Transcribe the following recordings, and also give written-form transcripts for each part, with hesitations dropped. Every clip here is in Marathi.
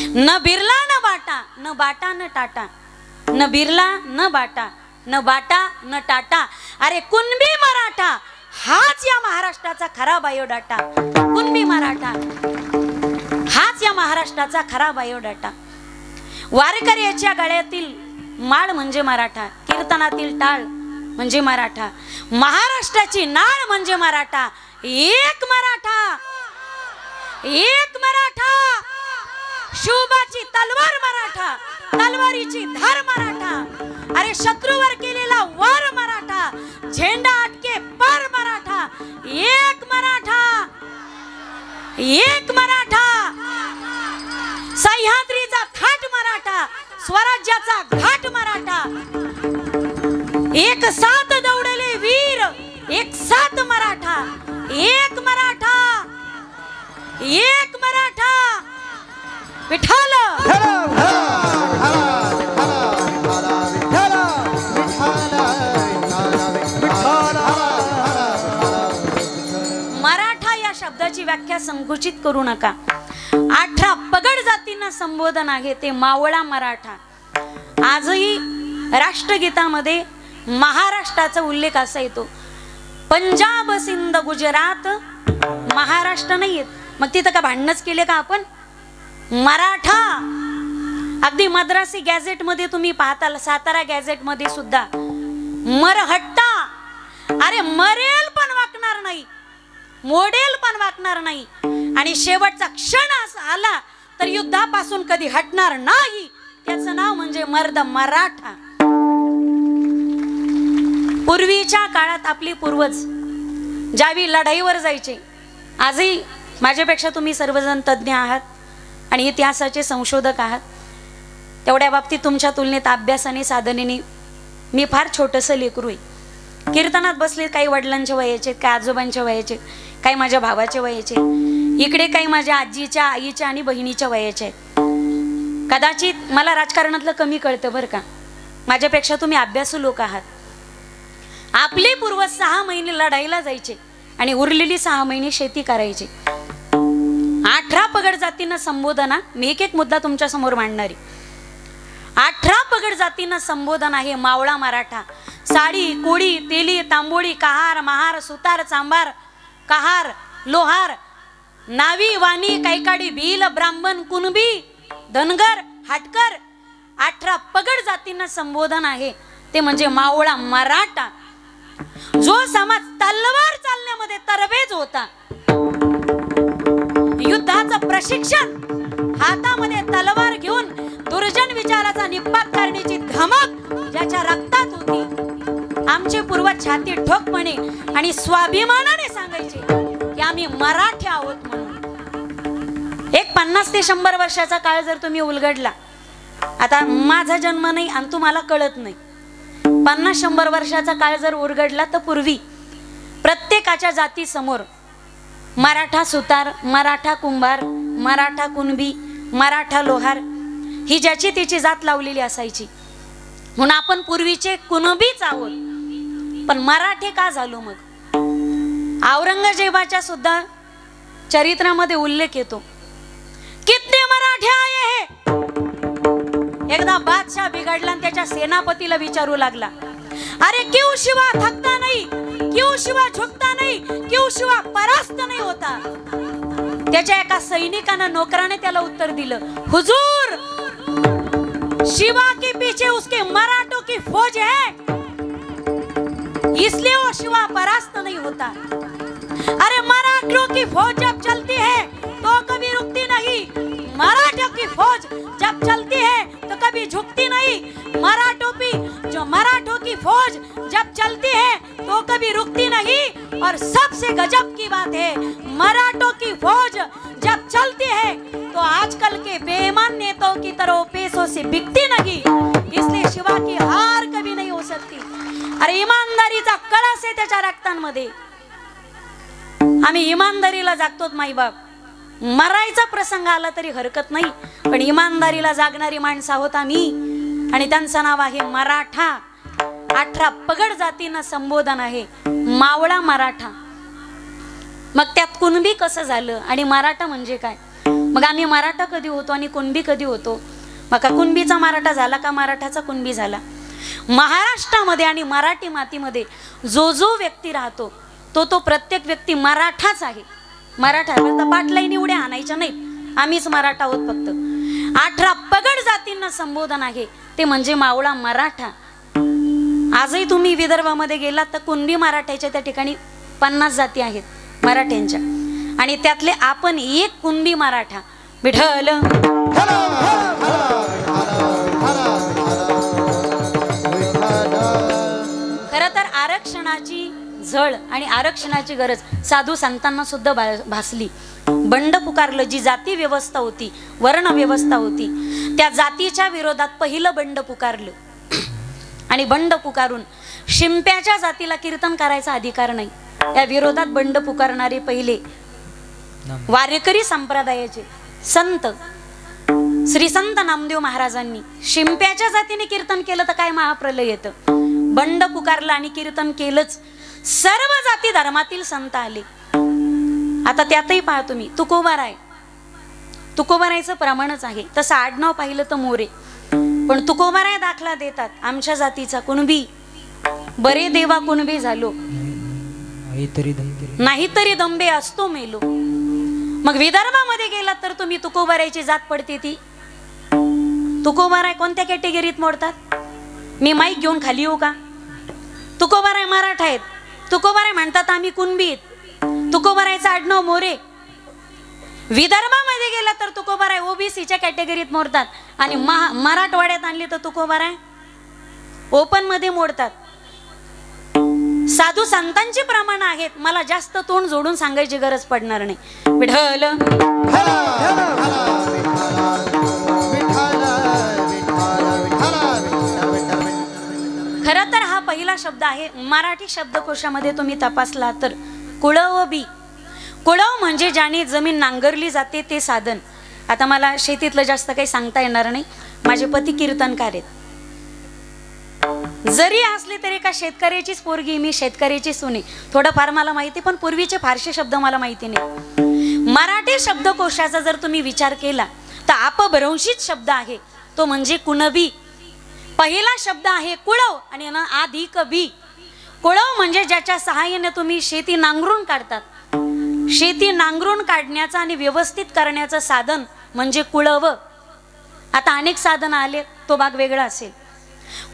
न बिरला न बाटा, न बाटा न टाटा, न बिरला न बाटा, न बाटा न टाटा, अरे कुणबी मराठा हाच या महाराष्ट्राचा खरा बायोडाटा। कुणबी मराठा हाच या महाराष्ट्राचा खरा बायोडाटा। वारकऱ्याच्या गळ्यातील माळ म्हणजे मराठा, कीर्तनातील टाळ म्हणजे मराठा, महाराष्ट्राची नाळ म्हणजे मराठा। एक मराठा, एक मराठा, शुभाची तलवार मराठा, तलवारीची धार मराठा, अरे शत्रूवर केलेला वार मराठा, झेंडा अटके पार मराठा। एक मराठा, एक मराठा, सह्याद्रीचा थाट मराठा, स्वराज्याचा घाट मराठा। एक साथ दौडले वीर, एक साथ मराठा, एक मराठा, एक मराठा। विठ्ठल मराठा या शब्दाची व्याख्या संकुचित करू नका। 18 पगड जातींना संबोधन आहे ते मावळा मराठा। आजही राष्ट्रगीतामध्ये महाराष्ट्राचा उल्लेख असा येतो। पंजाब सिंध गुजरात महाराष्ट्र नाही येत, मग तिथं का भांडणच केले का आपण? मराठा अगदी मद्रासी गॅझेट मध्ये तुम्ही पाहताल, सातारा गॅझेट मध्ये सुद्धा मरहट्टा, अरे मरेल पण वाकणार नाही, मोडेल पण वाकणार नाही, आणि शेवटचा क्षण असा आला तर युद्धापासून कधी हटणार नाही, त्याचं नाव म्हणजे मर्द मराठा। पूर्वीच्या काळात आपली पूर्वज ज्यावेळी लढाईवर जायचे, आजही माझ्यापेक्षा तुम्ही सर्वजण तज्ञ आहात आणि इतिहासाचे संशोधक आहात, तेवढ्या बाबतीत तुमच्या तुलनेत अभ्यासाने साधनेने मी फार छोटंसं लेकरू आहे। कीर्तनात बसले काही वडिलांच्या वयाचे, काही आजोबांच्या वयाचे, काही माझ्या भावाच्या वयाचे, इकडे काही माझ्या आजीच्या, आईच्या आणि बहिणीच्या वयाचे आहेत। कदाचित मला राजकारणातलं कमी कळतं बरं का, माझ्यापेक्षा तुम्ही अभ्यासू लोक आहात। आपले पूर्वज 6 महिने लढाईला जायचे आणि उरलेली 6 महिने शेती करायचे। 18 पगड जातींना संबोधना, मी एक एक मुद्दा तुमच्या समोर मांडणारी। 18 पगड जातींना संबोधन आहे मावळा मराठा। साडी, कोळी, तेली, तांबोळी, कहार, महार, सुतार, चांबार, कहार, लोहार, नावी, वाणी, कैकाडी, भील, ब्राह्मण, कुणबी, धनगर, हाटकर, 18 पगड जातींना संबोधन आहे ते म्हणजे मावळा मराठा। जो समाज तलवार चालण्यामध्ये तरबेज होता, युद्धाचं प्रशिक्षण, हातामध्ये तलवार घेऊन दुर्जन विचाराचा निपात करण्याची धमक ज्याच्या रक्तात होती, आमचे पूर्वज छाती ठोकपणे आणि स्वाभिमानाने सांगायचे की आम्ही मराठी आहोत म्हणून। एक 50 ते 100 वर्षाचा काळ जर तुम्ही उलगडला, आता माझा जन्म नाही आणि तुम्हाला कळत नाही, 50-100 वर्षाचा काळ जर उलगडला तर पूर्वी प्रत्येकाच्या जाती समोर मराठा सुतार, मराठा कुंभार, मराठा कुणबी, मराठा लोहार ही ज्याची त्याची जात लावलेली असायची, म्हणून आपण पूर्वीचे कुणबीच आहोत। पण मराठे का झालो मग? औरंगजेबाच्या सुद्धा चरित्रामध्ये उल्लेख येतो, कितने मराठे आये हे। एकदा बादशाह बिघडला आणि त्याच्या सेनापतीला विचारू लागला, अरे क्यों शिवा थकता नहीं, क्यों शिवा झुकता नहीं, क्यों शिवा परास्त नहीं होता। त्याच्या एका सैनिकाने नोकराने त्याला उत्तर दिलं, हुजूर शिवा के पीछे उसके मराठों की फौज है, इसलिए वो शिवा परास्त नहीं होता। अरे मराठों की फौज जब चलती है तो कभी रुकती नहीं, मराठों की फौज जब चलती है तो कभी झुकती नहीं। मराठों की फौज जब चलती है तो कभी रुकती नहीं। और सबसे गजब की बात है, मराठों की फौज जब चलती है तो आजकल के बेईमान नेताओं की तरह पैसों से बिकती नहीं, इसलिए शिवा की हार कभी नहीं हो सकती। अरे इमानदारीचा कळस आहे त्याच्या रक्तांमध्ये, आम्ही इमानदारीला जागतोत माई बाप। मरायचा प्रसंग आला तरी हरकत नाही, पण इमानदारीला जागणारी माणसं आहोत आम्ही, आणि त्यांचं नाव आहे मराठा। 18 पगड जातींना संबोधन आहे मावळा मराठा। मग त्यात कुणबी कसं झालं आणि मराठा म्हणजे काय? मग आम्ही मराठा कधी होतो आणि कुणबी कधी होतो? मग का कुणबीचा मराठा झाला का मराठाचा कुणबी झाला? महाराष्ट्रामध्ये आणि मराठी मातीमध्ये जो जो व्यक्ती राहतो तो प्रत्येक व्यक्ती मराठाच आहे. मराठा पाटलाईनी उड्या आणायच्या नाहीत, आम्हीच मराठा आहोत. फक्त 18 पगड जातींना संबोधन आहे, ते म्हणजे मावळा मराठा. आजही तुम्ही विदर्भामध्ये गेलात तर कुणबी मराठ्याच्या त्या ठिकाणी 50 जाती आहेत मराठ्यांच्या, आणि त्यातले आपण एक कुणबी मराठा. विठ्ठल खरं तर आरक्षणाची झळ आणि आरक्षणाची गरज साधू संतांना सुद्धा भासली. बंड पुकारलं. जी जाती व्यवस्था होती, वर्ण व्यवस्था होती, त्या जातीच्या विरोधात पहिलं बंड पुकारलं. आणि बंड पुकारून शिंप्याच्या जातीला कीर्तन करायचा अधिकार नाही, या विरोधात बंड पुकारणारे पहिले वारकरी संप्रदायाचे संत श्री संत नामदेव महाराजांनी शिंप्याच्या जातीने कीर्तन केलं तर काय महाप्रलय येतं. बंड पुकारलं आणि कीर्तन केलंच. सर्व जाती धर्मातील संत आले. आता त्यातही पहा तुम्ही, तुकोबाराय, तुकोबारायचं प्रमाणच आहे. तसं आडनाव पाहिलं तर मोरे, पण तुकोबाराय दाखला देतात आमच्या जातीचा कुणबी. बरे देवा कुणबी झालो, नाहीतरी दंबे असतो मेलो. मग विदर्भामध्ये गेलात तर तुम्ही तुकोबारायची जात पडते ती. तुकोबाराय कोणत्या कॅटेगरीत मोडतात? मी माईक घेऊन खाली येऊ का? तुकोबाराय मराठा आहेत, तुकोबाराय म्हणतात आम्ही कुणबी. तुकोबारायचं आडनाव मोरे. विदर्भामध्ये गेला तर तुकोबाराय ओबीसीच्या कॅटेगरीत मोडतात, आणि मराठवाड्यात आणली तर तुकोबाराय ओपन मध्ये मोडतात. साधू संतांची प्रमाण आहेत, मला जास्त तोंड जोडून सांगायची गरज पडणार नाही. विठ्ठल खरं तर हा पहिला शब्द आहे. मराठी शब्दकोशामध्ये तुम्ही तपासला तर कुळव बी. कुळव म्हणजे ज्याने जमीन नांगरली जाते ते साधन. आता मला शेतीतलं जास्त काही सांगता येणार नाही, माझे पती कीर्तनकार आहेत. जरी असले तरी का शेतकऱ्याचीच पोरगी, मी शेतकऱ्याची सुने. थोडंफार मला माहिती, पण पूर्वीचे फारसे शब्द मला माहिती नाही. मराठी शब्दकोशाचा जर तुम्ही विचार केला तर अपभ्रंशित शब्द आहे, तो म्हणजे कुणबी. पहिला शब्द आहे कुळव आणि अधिक बी. कुळव म्हणजे ज्याच्या सहाय्याने तुम्ही शेती नांगरून काढतात. शेती नांगरून काढण्याचं आणि व्यवस्थित करण्याचं साधन म्हणजे कुळव. आता अनेक साधन आले, तो भाग वेगळा असेल.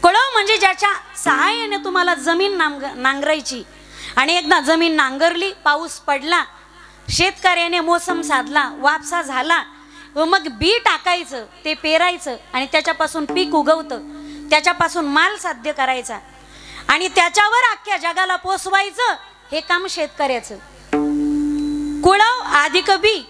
कुळव म्हणजे ज्याच्या सहाय्याने तुम्हाला जमीन नांगरायची, आणि एकदा जमीन नांगरली, पाऊस पडला, शेतकऱ्याने मोसम साधला, वापसा झाला, व मग बी टाकायचं, ते पेरायचं, आणि त्याच्यापासून पीक उगवतं, त्याच्यापासून माल साध्य करायचा, आणि त्याच्यावर अख्ख्या जगाला पोसवायचं, हे काम शेतकऱ्याचं. कुळव अधिक बी,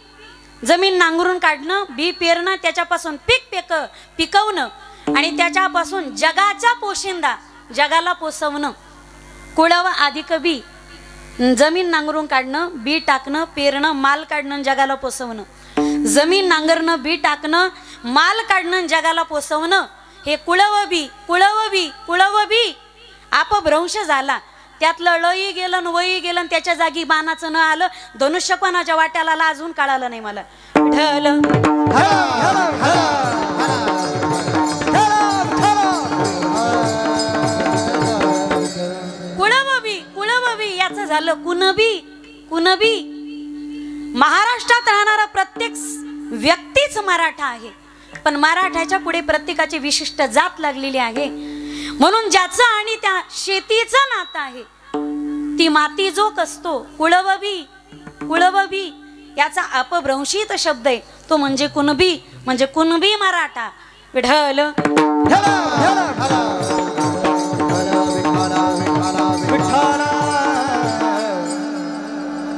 जमीन नांगरून काढणं, बी पेरणं, त्याच्यापासून पीक पिकवणं, आणि त्याच्यापासून जगाचा पोशिंदा, जगाला पोसवणं. कुळव अधिक बी, जमीन नांगरून काढणं, बी टाकणं, पेरणं, माल काढणं, जगाला पोसवणं. जमीन नांगरणं, बी टाकणं, माल काढणं, जगाला पोसवणं, हे कुळव बी. कुळव बी, कुळव बी अपभ्रंश झाला. त्यातलं लई गेलं न वही गेलं, आणि त्याच्या जागी बाणाचं न आलं. धनुष्यपणाच्या वाट्याला अजून कळालं नाही मला. कुळवबी, कुळवबी याचं झालं कुणबी. कुणबी महाराष्ट्रात राहणारा प्रत्येक व्यक्तीच मराठा आहे, पण मराठ्याच्या पुढे प्रत्येकाची विशिष्ट जात लागलेली आहे. म्हणून ज्याचं आणि त्या शेतीचं नातं आहे, ती माती जो कसतो, कुळवबी. कुळवबी याचा अपभ्रंशित शब्द आहे, तो म्हणजे कुणबी, म्हणजे कुणबी मराठा. विठ्ठल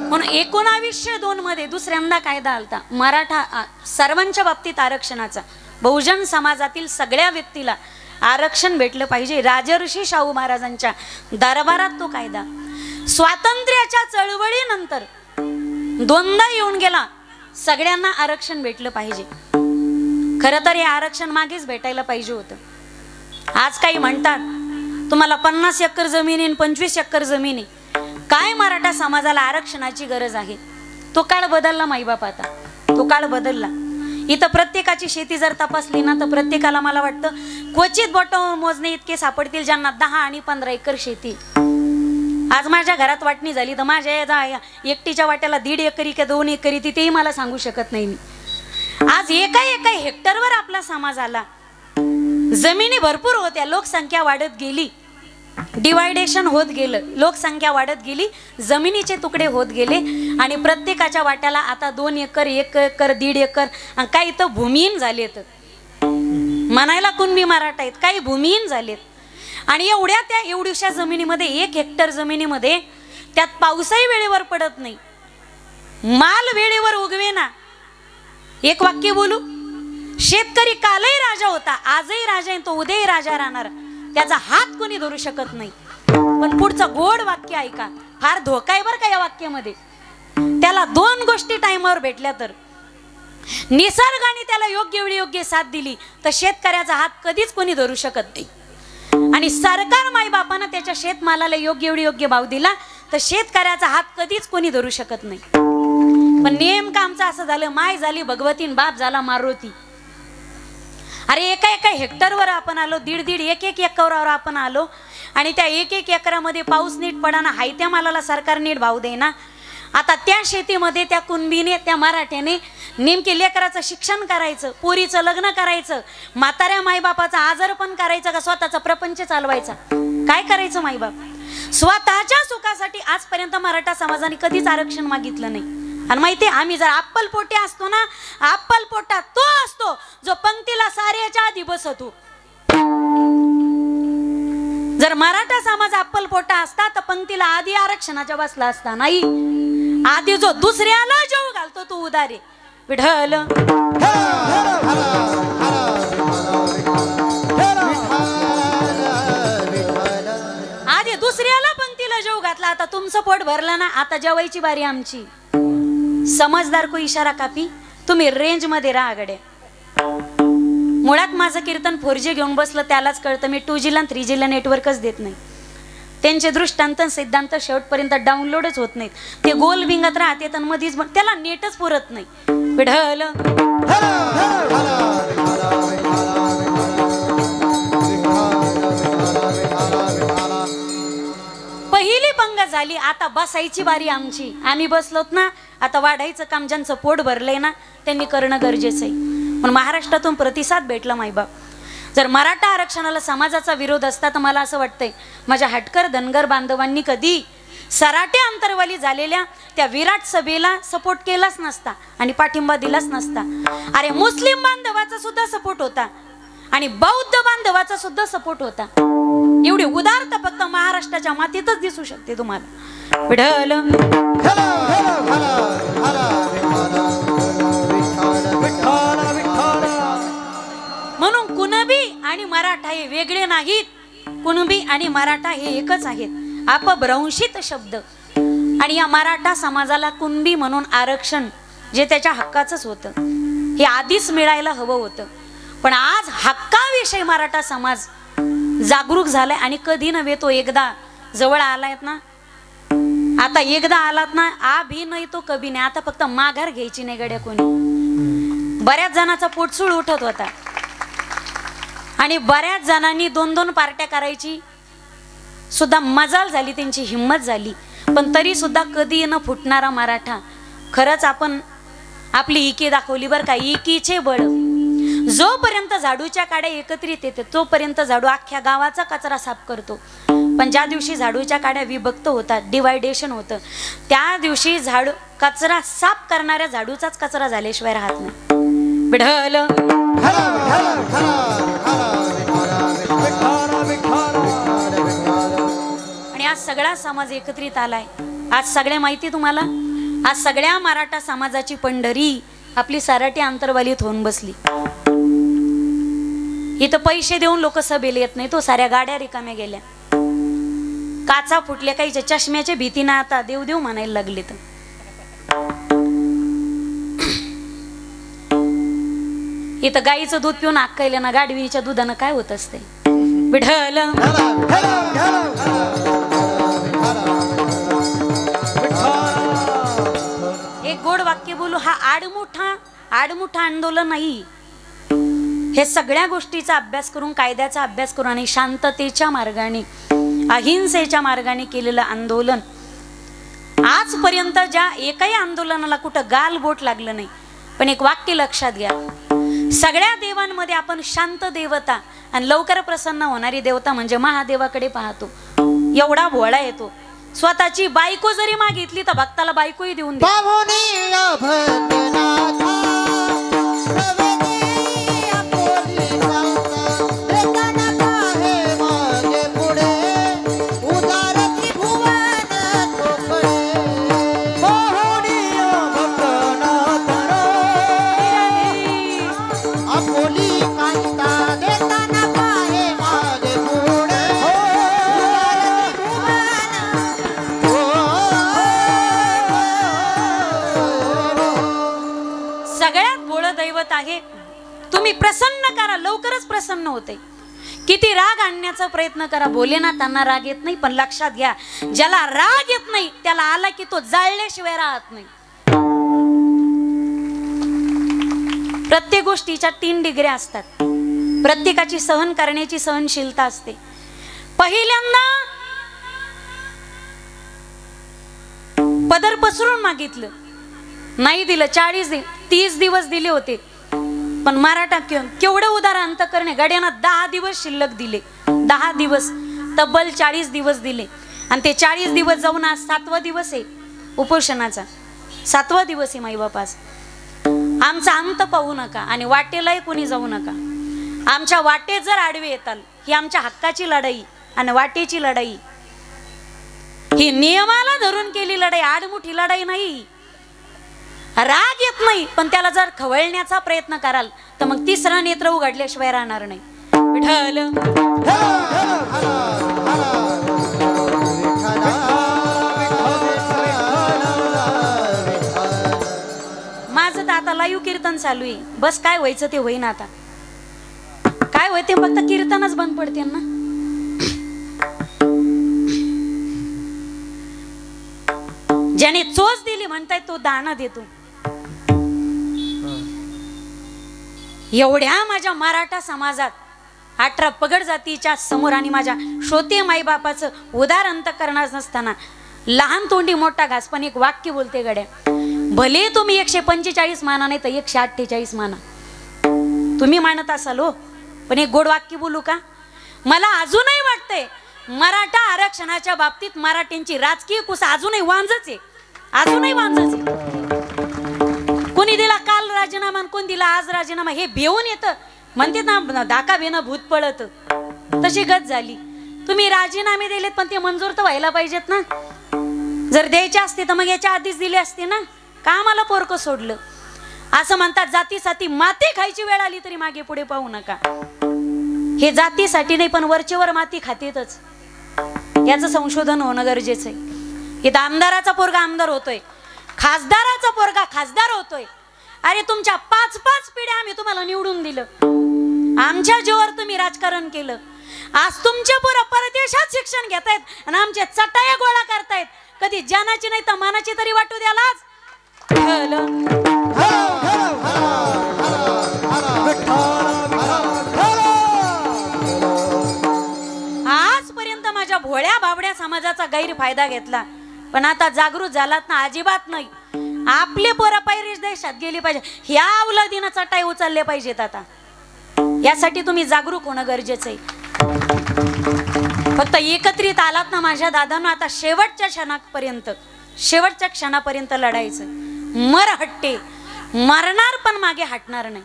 म्हणून 1902 मध्ये दुसऱ्यांदा कायदा आलता मराठा सर्वांच्या बाबतीत आरक्षणाचा. बहुजन समाजातील सगळ्या व्यक्तीला आरक्षण भेटलं पाहिजे. राजर्षी शाहू महाराजांच्या दरबारात तो कायदा स्वातंत्र्याच्या चळवळीनंतर दोनदा येऊन गेला. सगळ्यांना आरक्षण भेटलं पाहिजे. खरं तर हे आरक्षण मागेच भेटायला पाहिजे होतं. आज काही म्हणतात तुम्हाला 50 एकर जमीन आहे, 25 एकर जमीन आहे, काय मराठा समाजाला आरक्षणाची गरज आहे. तो काळ बदलला माईबाप, आता तो काळ बदलला. इथं प्रत्येकाची शेती जर तपासली ना तर प्रत्येकाला मला वाटतं क्वचित बोटावर मोजणे इतके सापडतील ज्यांना 10 आणि 15 एकर शेती. आज माझ्या घरात वाटणी झाली तर माझ्या एकटीच्या वाट्याला 1.5 एकरी का 2 एकरी तेही मला सांगू शकत नाही मी. आज एका हेक्टरवर आपला समाज आला. जमिनी भरपूर होत्या, लोकसंख्या वाढत गेली, डिवायडेशन होत गेलं, लोकसंख्या वाढत गेली, जमिनीचे तुकडे होत गेले आणि प्रत्येकाच्या वाट्याला आता 2 एकर 1 एकर 1.5 एकर काही तर भूमिहीन झालेत. म्हणायला कुणबी मराठा आहेत, काही भूमिहीन झालेत. आणि एवढ्याशा जमिनीमध्ये 1 हेक्टर जमिनीमध्ये त्यात पाऊसही वेळेवर पडत नाही, माल वेळेवर उगवेना. एक वाक्य बोलू, शेतकरी कालही राजा होता, आजही राजा आहे, तो उद्याही राजा राहणार, त्याचा हात कोणी धरू शकत नाही. पण पुढचं गोड वाक्य ऐका, फार धोका आहे बरं का या वाक्यामध्ये. त्याला 2 गोष्टी टाइमवर भेटल्या तर, निसर्गाने त्याला योग्य वेळी योग्य साथ दिली तर शेतकऱ्याचा हात कधीच कोणी धरू शकत नाही. आणि सरकार मायबापानं त्याच्या शेतमालाला योग्य वेळी योग्य भाव दिला तर शेतकऱ्याचा हात कधीच कोणी धरू शकत नाही. पण नेमकं आमचं असं झालं, माय झाली भगवतीन, बाप झाला मारुती. अरे एका हेक्टरवर आपण आलो, 1.5 एकरावर आपण आलो आणि त्या 1 एकरामध्ये पाऊस नीट पडाना, हाय त्या मालाला सरकार नीट भाव देना. आता त्या शेतीमध्ये त्या कुणबीने, त्या मराठ्याने नेमके लेकराचं शिक्षण करायचं, पोरीचं लग्न करायचं, म्हाताऱ्या मायबापाचा आजार पण करायचं का स्वतःचा प्रपंच चालवायचा? काय करायचं मायबाप? स्वतःच्या सुखासाठी आजपर्यंत मराठा समाजाने कधीच आरक्षण मागितलं नाही. आणि माहितीये, आम्ही जर अप्पलपोटे असतो ना, अप्पलपोटा तो असतो जो पंक्तीला साऱ्याच्या आधी बसतो. जर मराठा समाज अप्पलपोटा असता तर पंक्तीला आधी आरक्षणाच्या बसला असता. नाही, आधी जो दुसऱ्याला जेव घालतो तो उदारे. विठ्ठल आधी दुसऱ्याला पंक्तीला जेव घातला. आता तुमचं पोट भरलं ना, आता जेवायची बारी आमची. समजदार को इशारा कापी, तुम्ही रेंज मध्ये राहा गड्या. मुळात माझं कीर्तन 4G घेऊन बसलं त्यालाच कळतं मी 2G ला 3G ला नेटवर्कच देत नाही. त्यांचे दृष्टांत सिद्धांत शेवटपर्यंत डाउनलोडच होत नाहीत. ते गोल बिंगत राहते तर मधीच त्याला नेटच पुरत नाही. विठ्ठल पहिली पंगत झाली, आता बसायची बारी आमची. आम्ही बसलोत ना, आता वाढायचं काम ज्यांचं पोट भरलंय ना त्यांनी करणं गरजेचं आहे. पण महाराष्ट्रातून प्रतिसाद भेटला मायबाप. जर मराठा आरक्षणाला समाजाचा विरोध असता तर मला असं वाटतंय माझ्या हटकर धनगर बांधवांनी कधी सराटे अंतरवाली झालेल्या त्या विराट सभेला सपोर्ट केलाच नसता आणि पाठिंबा दिलाच नसता. अरे मुस्लिम बांधवाचा सुद्धा सपोर्ट होता आणि बौद्ध बांधवाचा सुद्धा सपोर्ट होता. एवढी उदारता फक्त महाराष्ट्राच्या मातीतच दिसू शकते तुम्हाला. विठ्ठल म्हणून कुणबी आणि मराठा हे वेगळे नाहीत. कुणबी आणि मराठा हे एकच आहेत, अपभ्रंशित शब्द. आणि या मराठा समाजाला कुणबी म्हणून आरक्षण जे त्याच्या हक्काचंच होतं हे आधीच मिळायला हवं होतं. पण आज हक्काविषयी मराठा समाज जागरूक झालाय आणि कधी नव्हे तो एकदा जवळ आलायत ना. आता एकदा आलात ना, आभी नाही तो कभी नाही. आता फक्त माघार घ्यायची नाही गड्या कोणी. बऱ्याच जणांचा पोटसूळ उठत होता आणि बऱ्याच जणांनी 2-2 पार्ट्या करायची सुद्धा मजाल झाली, त्यांची हिंमत झाली. पण तरी सुद्धा कधी न फुटणारा मराठा. खरंच आपण आपली इकी दाखवली बरं का. इकीचे बळ. जोपर्यंत झाडूच्या काड्या एकत्रित येते तोपर्यंत झाडू अख्ख्या गावाचा कचरा साफ करतो. पण ज्या दिवशी झाडूच्या काड्या विभक्त होतात, डिवायडेशन होतं, त्या दिवशी झाडू कचरा साफ करणाऱ्या झाडूचाच कचरा झाल्याशिवाय राहत नाही. विठ्ठल आणि आज सगळा समाज एकत्रित आलाय. आज सगळ्या माहिती तुम्हाला, आज सगळ्या मराठा समाजाची पंढरी आपली सराटी अंतरवालीत होऊन बसली. इथं पैसे देऊन लोक सभेला येत नाही, तो साऱ्या गाड्या रिकाम्या गेल्या, काचा फुटल्या, काही चष्म्याच्या भीतीनं आता देव देव म्हणायला लागले. तर इथं गाईचं दूध पिऊन अक्कायला ना, गाडवीच्या दुधानं काय होत असते. विठ्ठल एक गोड वाक्य बोलू. हा आडमुठा आडमुठा आंदोलन नाही. हे सगळ्या गोष्टीचा अभ्यास करून, कायद्याचा अभ्यास करून आणि शांततेच्या मार्गाने, अहिंसेच्या मार्गाने केलेलं आंदोलन. आजपर्यंत ज्या एकही आंदोलनाला कुठं गाल बोट लागलं नाही. पण एक वाक्य लक्षात घ्या, सगळ्या देवांमध्ये आपण शांत देवता आणि लवकर प्रसन्न होणारी देवता म्हणजे महादेवाकडे पाहतो. एवढा भोळा येतो, स्वतःची बायको जरी मागितली तर भक्ताला बायकोही देऊन देतो. आहे, तुम्ही प्रसन्न करा, लवकरच प्रसन्न होते. किती राग आणण्याचा प्रयत्न करा, भोलेनाथांना राग येत नाही. पण लक्षात घ्या, ज्याला राग येत नाही त्याला आला की तो जाळल्याशिवाय राहत नाही. प्रत्येक गोष्टीच्या 3 डिग्र्या असतात. प्रत्येकाची सहन करण्याची सहनशीलता असते. पहिल्यांदा पदर पसरून मागितलं, नाही दिलं. 30 दिवस दिले होते. पण मराठा केवढं उदार अंतकरणे, गड्यांना 10 दिवस शिल्लक दिले. 10 दिवस, तब्बल 40 दिवस दिले. आणि ते 40 दिवस जाऊन आज 7वा दिवस आहे उपोषणाचा. 7वा दिवस आहे माईबापास. आमचा अंत पाहू नका आणि वाटेलाही कोणी जाऊ नका. आमच्या वाटेत जर आडवे येताल, ही आमच्या हक्काची लढाई आणि वाटेची लढाई, ही नियमाला धरून केली लढाई, आडमुठी लढाई नाही. राग येत नाही पण त्याला जर खवळण्याचा प्रयत्न कराल तर मग 3रा नेत्र उघडल्याशिवाय राहणार नाही. विठ्ठल माझं तर आता लाईव्ह कीर्तन चालू आहे. बस काय व्हायचं ते होईन. आता काय होय ते फक्त कीर्तनच बंद पडते ना. ज्याने चोच दिली म्हणताय तो दाना देतो. एवढ्या माझ्या मराठा समाजात 18 पगड जातीच्या समोर आणि माझ्या श्रोते माईबापाचं उदार अंतकरणात नसताना लहान तोंडी मोठा घास, पण एक वाक्य बोलते गड्या. भले तुम्ही 145 माना नाही तर 148 माना, तुम्ही मानत असाल हो, पण एक गोड वाक्य बोलू का? मला अजूनही वाटतंय मराठा आरक्षणाच्या बाबतीत मराठ्यांची राजकीय कुस अजूनही वांजच आहे. अजूनही वांजच आहे. कोणी दिला काल राजीनामा, कोण दिला आज राजीनामा, हे भेऊन येतं. म्हणते ना धाका भेणं भूत पळत, तशी गत झाली. तुम्ही राजीनामे दिलेत पण ते मंजूर तर व्हायला पाहिजेत ना. जर द्यायचे असते तर मग याच्या आधीच दिले असते ना. का आम्हाला पोरकं सोडलं? असं म्हणतात जातीसाठी माती खायची वेळ आली तरी मागे पुढे पाहू नका. हे जातीसाठी नाही पण वरचेवर माती खातेतच. याचं संशोधन होणं गरजेचं आहे. इथं आमदाराचा पोरगा आमदार होतोय, खासदाराचा पोरगा खासदार होतोय. अरे तुमच्या 5-5 पिढ्या आम्ही तुम्हाला निवडून दिलं, आमच्या जीवावर तुम्ही राजकारण केलं. आज तुमचे पोरं परदेशात शिक्षण घेतायत आणि आमचे चटाया गोळा करतायत. कधी जनाची नाही तर मानाची तरी वाटू द्याला. आजपर्यंत माझ्या भोळ्या बाबड्या समाजाचा गैरफायदा घेतला, पण आता जागृत झालात ना, अजिबात नाही. आपले पोरं परदेश देशात गेली पाहिजे, ह्या अवलादीनं चटाई उचलले पाहिजेत. आता यासाठी तुम्ही जागरूक होणं गरजेचं आहे. फक्त एकत्रित आलात ना माझ्या दादांनो, आता शेवटच्या क्षणापर्यंत लढायचं. मर हट्टे, मरणार पण मागे हटणार नाही.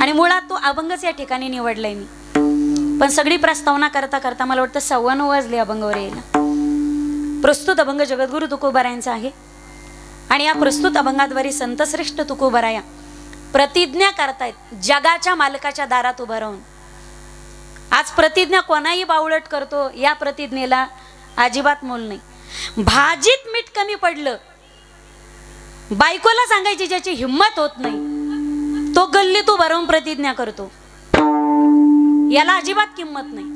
आणि मुळात तो अभंगच या ठिकाणी निवडलाय मी. पण सगळी प्रस्तावना करता करता मला वाटतं 9:15 वाजले अभंगावर यायला. प्रस्तुत अभंग जगद्गुरु तुकोबारायांचा आहे आणि या प्रस्तुत अभंगाद्वारे संतश्रेष्ठ तुकोबाराया प्रतिज्ञा करतायत जगाच्या मालकाच्या दारात उभं राहून. आज प्रतिज्ञा कोणाही बावळट करतो, या प्रतिज्ञेला अजिबात मोल नाही. भाजीत मीठ कमी पडलं, बायकोला सांगायची ज्याची हिम्मत होत नाही तो गल्लीत उभं राहून प्रतिज्ञा करतो. याला अजिबात किंमत नाही.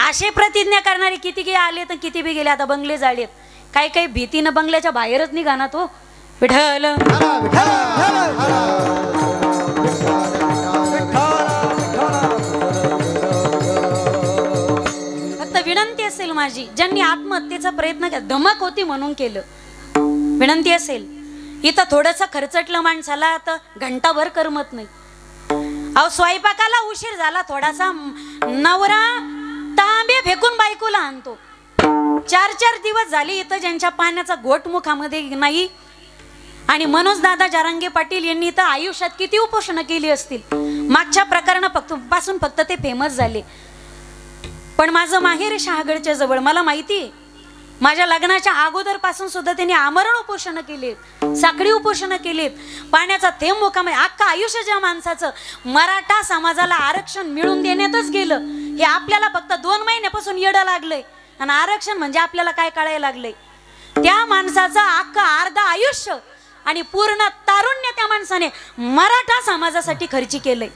असे प्रतिज्ञा करणारे किती गे आले तर किती बी गेले. आता बंगले जाळलेत, काही काही भीतीनं बंगल्याच्या बाहेरच निघाना तो. विठ्ठल फक्त विनंती असेल माझी, ज्यांनी आत्महत्येचा प्रयत्न केला, धमक होती म्हणून केलं, विनंती असेल, इथं थोडंसं खर्चटलं माणसाला तर घंटाभर करमत नाही. अहो स्वयंपाकाला उशीर झाला थोडासा, नवरा तांबे फेकून बायकोला आणतो. 4 दिवस झाले इथं ज्यांच्या पाण्याचा घोट मुखामध्ये नाही. आणि मनोज दादा जारंगे पाटील यांनी इथं आयुष्यात किती उपोषण केली असतील. मागच्या प्रकरणापासून फक्त ते फेमस झाले. पण माझं माहेर शहागडच्या जवळ, मला माहिती आहे, माझ्या लग्नाच्या अगोदर पासून सुद्धा त्यांनी आमरण उपोषण केलेत, साखळी उपोषण केलेत. पाण्याचा थेंब मुखामध्ये अख्खा आयुष्य ज्या माणसाचं मराठा समाजाला आरक्षण मिळून देण्यातच गेलं, हे आपल्याला फक्त 2 महिन्यापासून येडं लागलंय. आणि आरक्षण म्हणजे आपल्याला काय कळायला लागलंय, त्या माणसाचं अख्खा अर्ध आयुष्य आणि पूर्ण तारुण्य त्या माणसाने मराठा समाजासाठी खर्ची केलंय.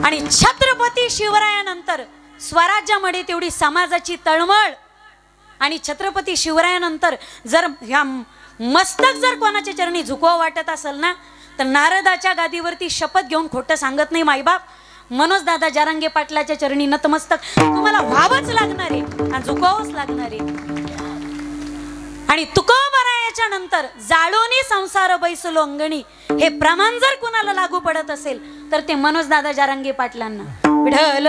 आणि छत्रपती शिवरायानंतर स्वराज्यामध्ये तेवढी समाजाची तळमळ. आणि छत्रपती शिवरायानंतर जर ह्या मस्तक जर कोणाच्या चरणी झुकवा वाटत असेल ना, तर नारदाच्या गादीवरती शपथ घेऊन खोटं सांगत नाही मायबाप, मनोज दादा जारंगे पाटलाच्या चरणी नतमस्तक तुम्हाला व्हावंच लागणार आहे आणि झुकावंच लागणार आहे. आणि तुकोबरायाच्या नंतर जाळोनी संसार बैसलो अंगणी, हे प्रमाण जर कुणाला लागू पडत असेल तर ते मनोज दादा जारंगे पाटलांना. विठ्ठल